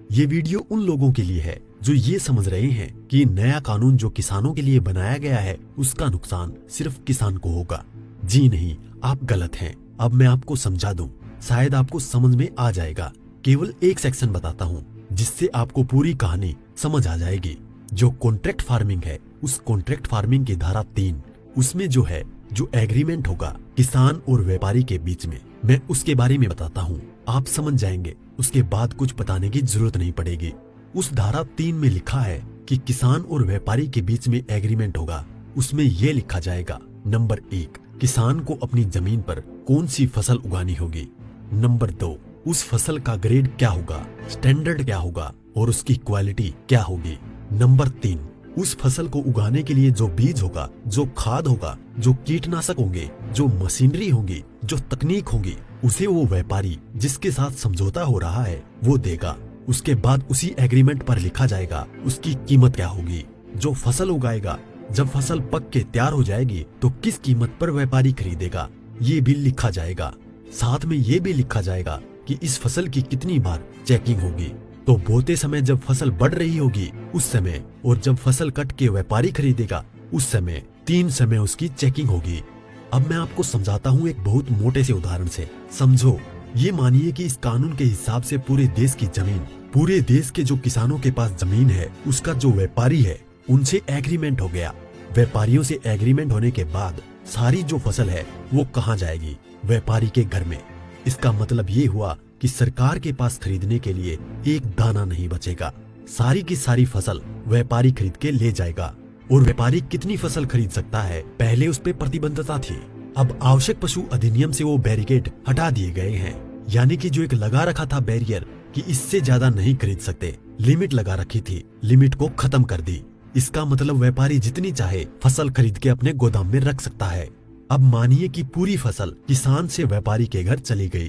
ये वीडियो उन लोगों के लिए है जो ये समझ रहे हैं कि नया कानून जो किसानों के लिए बनाया गया है उसका नुकसान सिर्फ किसान को होगा। जी नहीं, आप गलत हैं। अब मैं आपको समझा दूं, शायद आपको समझ में आ जाएगा। केवल एक सेक्शन बताता हूँ जिससे आपको पूरी कहानी समझ आ जाएगी। जो कॉन्ट्रैक्ट फार्मिंग है, उस कॉन्ट्रैक्ट फार्मिंग की धारा 3, उसमें जो एग्रीमेंट होगा किसान और व्यापारी के बीच में, मैं उसके बारे में बताता हूँ। आप समझ जाएंगे, उसके बाद कुछ बताने की जरूरत नहीं पड़ेगी। उस धारा 3 में लिखा है कि किसान और व्यापारी के बीच में एग्रीमेंट होगा। उसमें यह लिखा जाएगा, नंबर 1, किसान को अपनी जमीन पर कौन सी फसल उगानी होगी। नंबर 2, उस फसल का ग्रेड क्या होगा, स्टैंडर्ड क्या होगा और उसकी क्वालिटी क्या होगी। नंबर 3, उस फसल को उगाने के लिए जो बीज होगा, जो खाद होगा, जो कीटनाशक होंगे, जो मशीनरी होगी, जो तकनीक होगी, उसे वो व्यापारी जिसके साथ समझौता हो रहा है वो देगा। उसके बाद उसी एग्रीमेंट पर लिखा जाएगा उसकी कीमत क्या होगी। जो फसल उगाएगा, जब फसल पक के तैयार हो जाएगी तो किस कीमत पर व्यापारी खरीदेगा, ये भी लिखा जाएगा। साथ में ये भी लिखा जाएगा कि इस फसल की कितनी बार चेकिंग होगी। तो बोते समय जब फसल बढ़ रही होगी उस समय, और जब फसल कट के व्यापारी खरीदेगा उस समय, 3 समय उसकी चेकिंग होगी। अब मैं आपको समझाता हूँ एक बहुत मोटे से उदाहरण से। समझो, ये मानिए कि इस कानून के हिसाब से पूरे देश की जमीन, पूरे देश के जो किसानों के पास जमीन है, उसका जो व्यापारी है उनसे एग्रीमेंट हो गया। व्यापारियों से एग्रीमेंट होने के बाद सारी जो फसल है वो कहाँ जाएगी, व्यापारी के घर में। इसका मतलब ये हुआ कि सरकार के पास खरीदने के लिए एक दाना नहीं बचेगा। सारी की सारी फसल व्यापारी खरीद के ले जाएगा। और व्यापारी कितनी फसल खरीद सकता है, पहले उस पे प्रतिबंधता थी। अब आवश्यक पशु अधिनियम से वो बैरिकेड हटा दिए गए हैं। यानी कि जो एक लगा रखा था बैरियर कि इससे ज्यादा नहीं खरीद सकते, लिमिट लगा रखी थी, लिमिट को खत्म कर दी। इसका मतलब व्यापारी जितनी चाहे फसल खरीद के अपने गोदाम में रख सकता है। अब मानिए कि पूरी फसल किसान से व्यापारी के घर चली गई,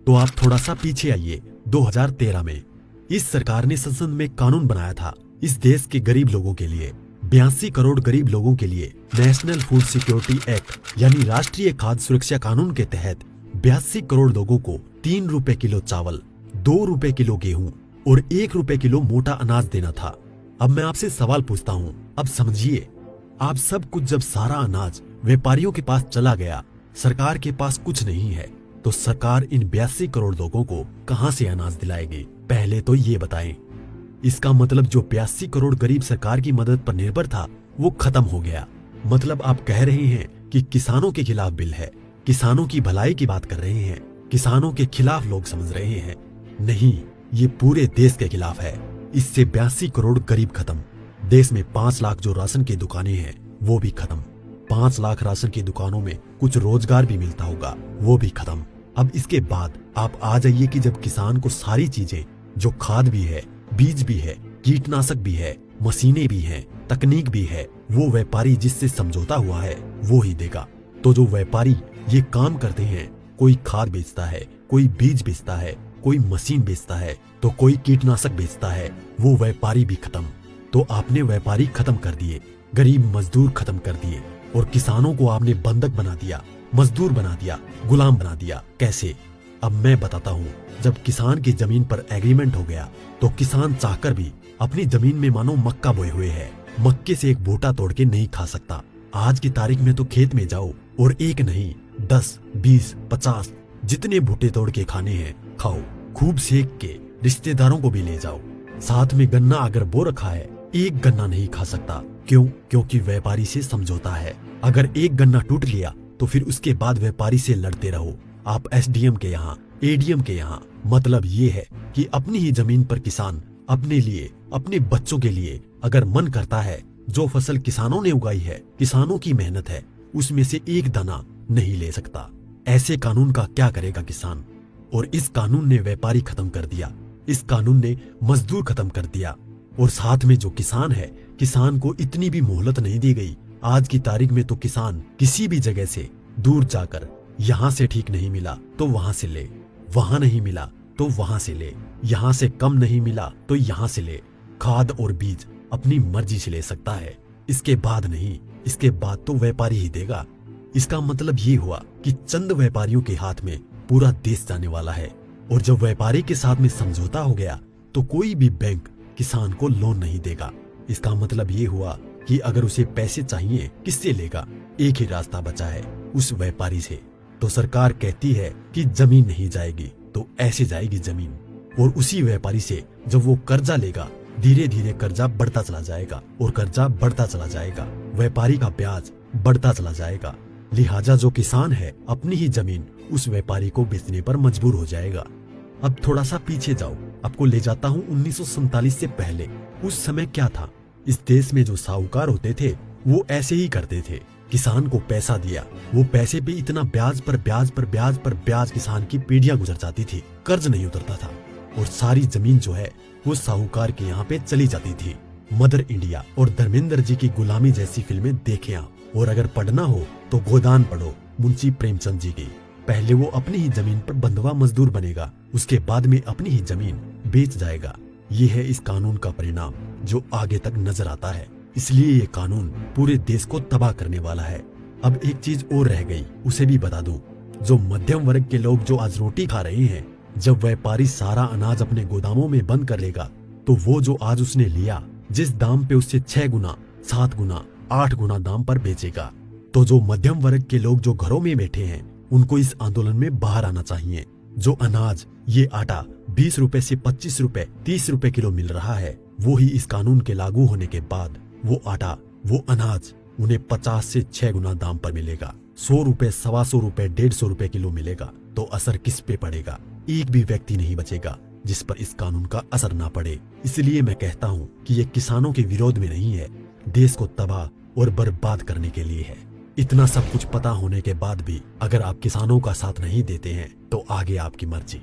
तो आप थोड़ा सा पीछे आइए। 2013 में इस सरकार ने संसद में कानून बनाया था इस देश के गरीब लोगों के लिए। 82 करोड़ गरीब लोगों के लिए नेशनल फूड सिक्योरिटी एक्ट यानी राष्ट्रीय खाद्य सुरक्षा कानून के तहत 82 करोड़ लोगों को 3 रुपए किलो चावल, 2 रुपए किलो गेहूं और 1 रुपए किलो मोटा अनाज देना था। अब मैं आपसे सवाल पूछता हूँ, अब समझिए, आप सब कुछ जब सारा अनाज व्यापारियों के पास चला गया, सरकार के पास कुछ नहीं है, तो सरकार इन 82 करोड़ लोगों को कहां से अनाज दिलाएगी, पहले तो ये बताएं। इसका मतलब जो 82 करोड़ गरीब सरकार की मदद पर निर्भर था वो खत्म हो गया। मतलब आप कह रहे हैं कि किसानों के खिलाफ बिल है, किसानों की भलाई की बात कर रहे हैं, किसानों के खिलाफ लोग समझ रहे हैं। नहीं, ये पूरे देश के खिलाफ है। इससे 82 करोड़ गरीब खत्म। देश में 5 लाख जो राशन की दुकानें हैं वो भी खत्म। 5 लाख राशन की दुकानों में कुछ रोजगार भी मिलता होगा, वो भी खत्म। अब इसके बाद आप आ जाइए कि जब किसान को सारी चीजें, जो खाद भी है, बीज भी है, कीटनाशक भी है, मशीनें भी हैं, तकनीक भी है, वो व्यापारी जिससे समझौता हुआ है वो ही देगा। तो जो व्यापारी ये काम करते हैं, कोई खाद बेचता है, कोई बीज बेचता है, कोई मशीन बेचता है, तो कोई कीटनाशक बेचता है, वो व्यापारी भी खत्म। तो आपने व्यापारी खत्म कर दिए, गरीब मजदूर खत्म कर दिए, और किसानों को आपने बंधक बना दिया, मजदूर बना दिया, गुलाम बना दिया। कैसे? अब मैं बताता हूँ। जब किसान की जमीन पर एग्रीमेंट हो गया तो किसान चाहकर भी अपनी जमीन में मानो मक्का बोए हुए है, मक्के से एक बूटा तोड़ के नहीं खा सकता। आज की तारीख में तो खेत में जाओ और एक नहीं 10, 20, 50 जितने बूटे तोड़ के खाने हैं खाओ, खूब सेक के रिश्तेदारों को भी ले जाओ। साथ में गन्ना अगर बो रखा है, एक गन्ना नहीं खा सकता। क्यों? क्योंकि व्यापारी से समझौता है। अगर एक गन्ना टूट लिया तो फिर उसके बाद व्यापारी से लड़ते रहो, आप एसडीएम के यहाँ, एडीएम के यहाँ। मतलब ये है कि अपनी ही जमीन पर किसान अपने लिए, अपने बच्चों के लिए अगर मन करता है, जो फसल किसानों ने उगाई है, किसानों की मेहनत है, उसमें से एक दाना नहीं ले सकता। ऐसे कानून का क्या करेगा किसान? और इस कानून ने व्यापारी खत्म कर दिया, इस कानून ने मजदूर खत्म कर दिया, और साथ में जो किसान है, किसान को इतनी भी मोहलत नहीं दी गई। आज की तारीख में तो किसान किसी भी जगह से दूर जाकर, यहाँ से ठीक नहीं मिला तो वहां से ले, वहां नहीं मिला तो वहां से ले, यहाँ से कम नहीं मिला तो यहाँ से ले। खाद और बीज अपनी मर्जी से ले सकता है, इसके बाद नहीं, इसके बाद तो व्यापारी ही देगा। इसका मतलब ये हुआ कि चंद व्यापारियों के हाथ में पूरा देश जाने वाला है। और जब व्यापारी के साथ में समझौता हो गया तो कोई भी बैंक किसान को लोन नहीं देगा। इसका मतलब ये हुआ कि अगर उसे पैसे चाहिए किससे लेगा? एक ही रास्ता बचा है, उस व्यापारी से। तो सरकार कहती है कि जमीन नहीं जाएगी, तो ऐसे जाएगी जमीन। और उसी व्यापारी से जब वो कर्जा लेगा, धीरे धीरे कर्जा बढ़ता चला जाएगा और कर्जा बढ़ता चला जाएगा, व्यापारी का ब्याज बढ़ता चला जाएगा। लिहाजा जो किसान है अपनी ही जमीन उस व्यापारी को बेचने पर मजबूर हो जाएगा। अब थोड़ा सा पीछे जाओ, आपको ले जाता हूँ 1947 से पहले। उस समय क्या था? इस देश में जो साहूकार होते थे वो ऐसे ही करते थे। किसान को पैसा दिया, वो पैसे पे इतना ब्याज पर ब्याज पर ब्याज पर ब्याज किसान की पीढ़ियां गुजर जाती थी, कर्ज नहीं उतरता था और सारी जमीन जो है वो साहूकार के यहाँ पे चली जाती थी। मदर इंडिया और धर्मेंद्र जी की गुलामी जैसी फिल्में देखें आप। और अगर पढ़ना हो तो गोदान पढ़ो मुंशी प्रेमचंद जी की। पहले वो अपनी ही जमीन पर बंधुआ मजदूर बनेगा, उसके बाद में अपनी ही जमीन बेच जाएगा। ये है इस कानून का परिणाम जो आगे तक नजर आता है। इसलिए ये कानून पूरे देश को तबाह करने वाला है। अब एक चीज और रह गई, उसे भी बता दूं। जो मध्यम वर्ग के लोग जो आज रोटी खा रहे हैं, जब व्यापारी सारा अनाज अपने गोदामों में बंद कर लेगा, तो वो जो आज उसने लिया जिस दाम पे उससे 6 गुना 7 गुना 8 गुना दाम पर बेचेगा। तो जो मध्यम वर्ग के लोग जो घरों में बैठे हैं, उनको इस आंदोलन में बाहर आना चाहिए। जो अनाज, ये आटा 20 रुपए से 25 रुपए 30 रुपए किलो मिल रहा है, वो ही इस कानून के लागू होने के बाद वो आटा, वो अनाज उन्हें 50 से 6 गुना दाम पर मिलेगा। 100 रुपए, 125 रुपए, 150 रुपए किलो मिलेगा। तो असर किस पे पड़ेगा? एक भी व्यक्ति नहीं बचेगा जिस पर इस कानून का असर ना पड़े। इसलिए मैं कहता हूँ कि ये किसानों के विरोध में नहीं है, देश को तबाह और बर्बाद करने के लिए है। इतना सब कुछ पता होने के बाद भी अगर आप किसानों का साथ नहीं देते हैं तो आगे आपकी मर्जी।